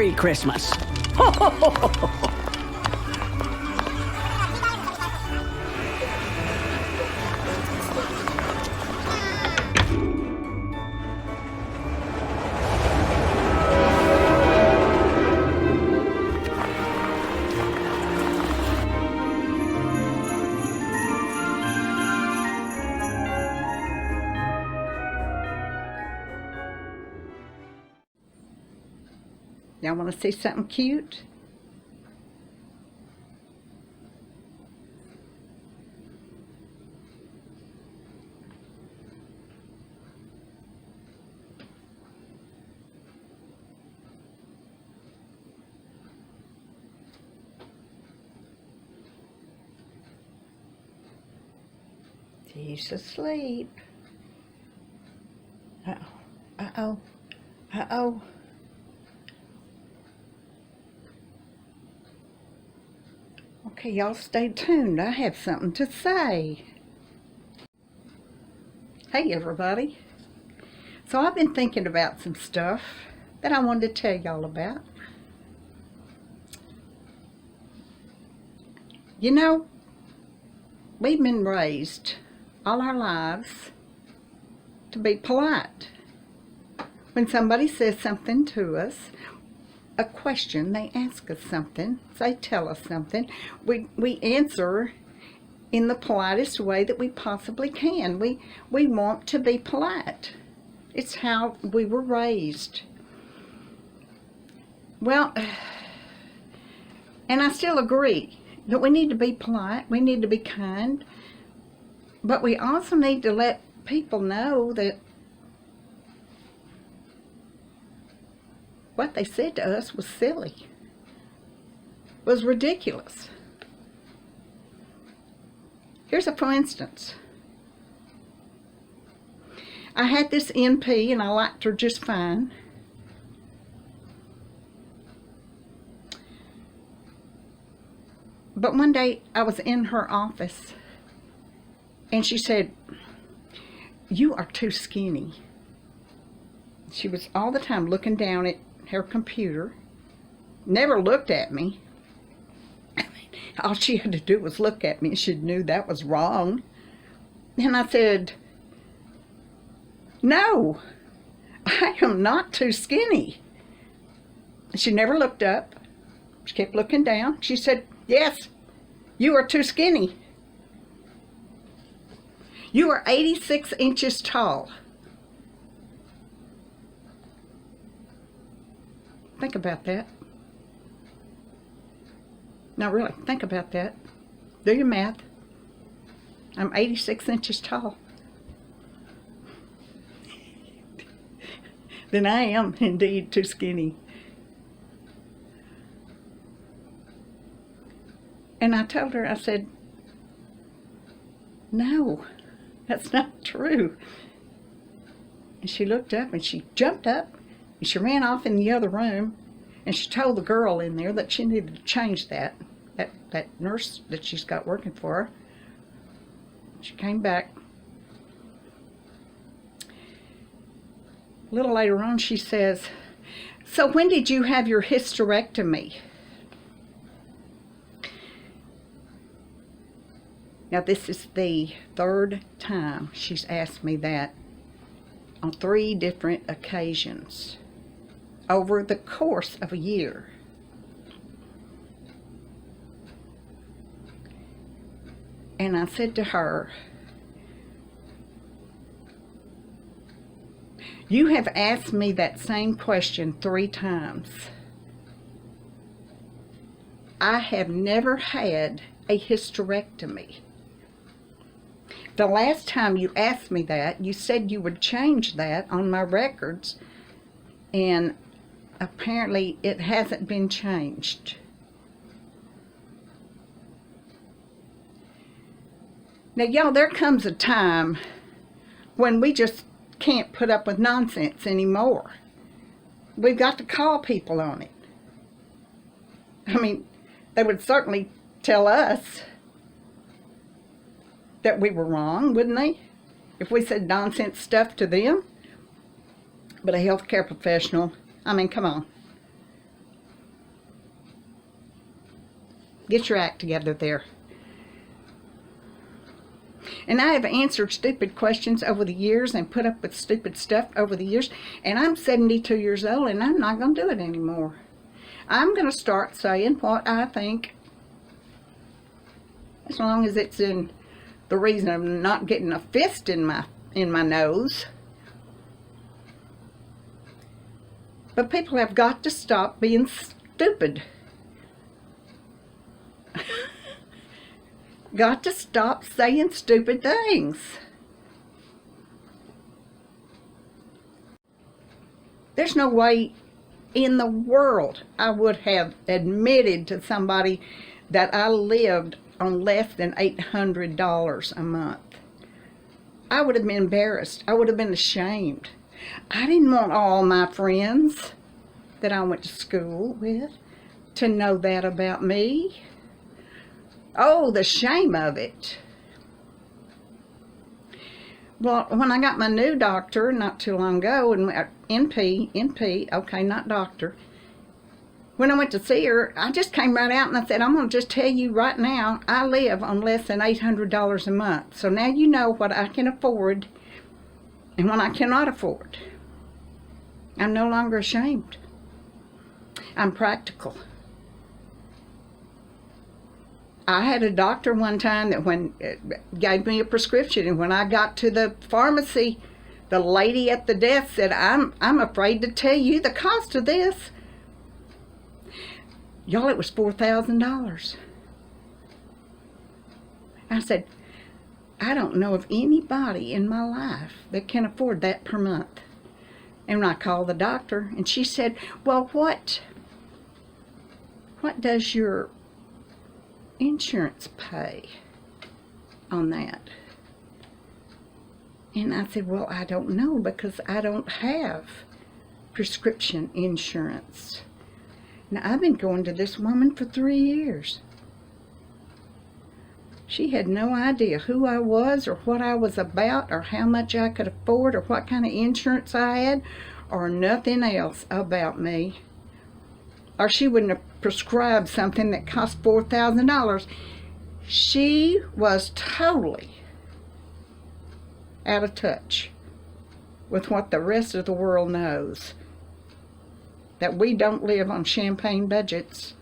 Merry Christmas. Y'all want to see something cute? He's asleep. Uh-oh. Uh-oh. Uh-oh. Okay, y'all stay tuned. I have something to say. Hey, everybody. So I've been thinking about some stuff that I wanted to tell y'all about. You know, we've been raised all our lives to be polite. When somebody says something to us, a question, they ask us something, they tell us something, we answer in the politest way that we possibly can. We want to be polite. It's how we were raised. Well, and I still agree that we need to be polite, we need to be kind, but we also need to let people know that what they said to us was silly, was ridiculous. Here's a for instance. I had this NP and I liked her just fine. But one day I was in her office and she said, "You are too skinny." She was all the time looking down at her computer, never looked at me. I mean, all she had to do was look at me and she knew that was wrong. And I said, "No, I am not too skinny." She never looked up. She kept looking down. She said, "Yes, you are too skinny. You are 86 inches tall." Think about that. Now really, think about that. Do your math. I'm 86 inches tall. Then I am indeed too skinny. And I told her, I said, "No, that's not true." And she looked up and she jumped up and she ran off in the other room and she told the girl in there that she needed to change that nurse that she's got working for her. She came back. A little later on she says, "So when did you have your hysterectomy?" Now this is the third time she's asked me that on 3 different occasions over the course of a year. And I said to her, "You have asked me that same question 3 times. I have never had a hysterectomy. The last time you asked me that, you said you would change that on my records, and apparently it hasn't been changed." Now, y'all, there comes a time when we just can't put up with nonsense anymore. We've got to call people on it. I mean, they would certainly tell us that we were wrong, wouldn't they? If we said nonsense stuff to them. But a healthcare professional, I mean, come on. Get your act together there. And I have answered stupid questions over the years and put up with stupid stuff over the years. And I'm 72 years old and I'm not going to do it anymore. I'm going to start saying what I think, as long as it's in the reason of not getting a fist in my nose. But people have got to stop being stupid. Got to stop saying stupid things. There's no way in the world I would have admitted to somebody that I lived on less than $800 a month. I would have been embarrassed. I would have been ashamed. I didn't want all my friends that I went to school with to know that about me. Oh, the shame of it. Well, when I got my new doctor not too long ago, and NP, okay, not doctor. When I went to see her, I just came right out and I said, I'm going to just tell you right now, I live on less than $800 a month. So now you know what I can afford and what I cannot afford. I'm no longer ashamed. I'm practical. I had a doctor one time that gave me a prescription, and when I got to the pharmacy, the lady at the desk said, I'm afraid to tell you the cost of this. Y'all, it was $4,000. I said, I don't know of anybody in my life that can afford that per month. And when I called the doctor, and she said, well, what does your insurance pay on that? And I said, well, I don't know, because I don't have prescription insurance. Now, I've been going to this woman for 3 years. She had no idea who I was or what I was about or how much I could afford or what kind of insurance I had or nothing else about me. Or she wouldn't have prescribed something that cost $4,000. She was totally out of touch with what the rest of the world knows. That we don't live on champagne budgets.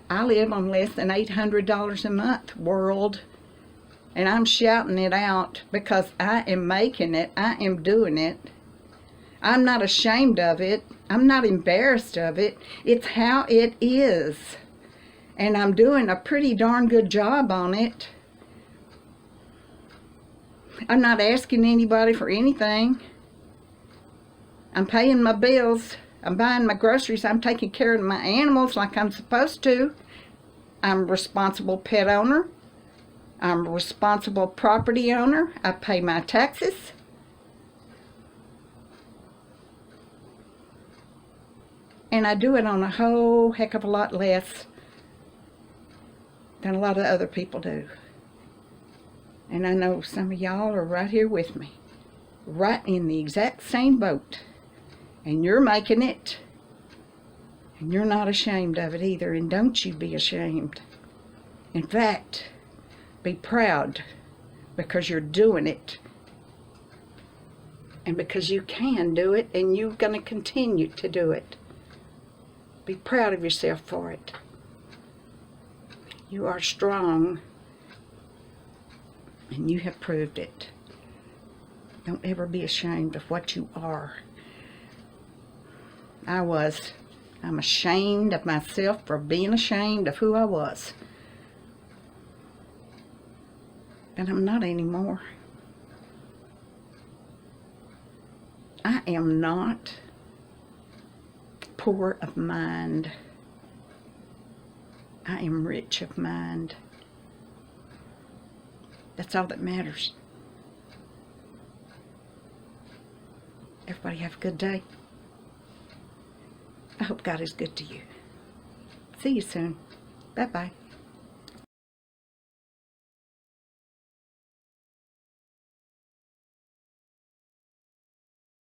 I live on less than $800 a month, world. And I'm shouting it out because I am making it. I am doing it. I'm not ashamed of it. I'm not embarrassed of it. It's how it is. And I'm doing a pretty darn good job on it. I'm not asking anybody for anything. I'm paying my bills. I'm buying my groceries. I'm taking care of my animals like I'm supposed to. I'm a responsible pet owner. I'm a responsible property owner. I pay my taxes. And I do it on a whole heck of a lot less than a lot of other people do. And I know some of y'all are right here with me. Right in the exact same boat. And you're making it. And you're not ashamed of it either. And don't you be ashamed. In fact, be proud because you're doing it. And because you can do it and you're going to continue to do it. Be proud of yourself for it. You are strong. And you have proved it. Don't ever be ashamed of what you are. I'm ashamed of myself for being ashamed of who I was. But I'm not anymore. I am not poor of mind. I am rich of mind. That's all that matters. Everybody have a good day. I hope God is good to you. See you soon. Bye-bye.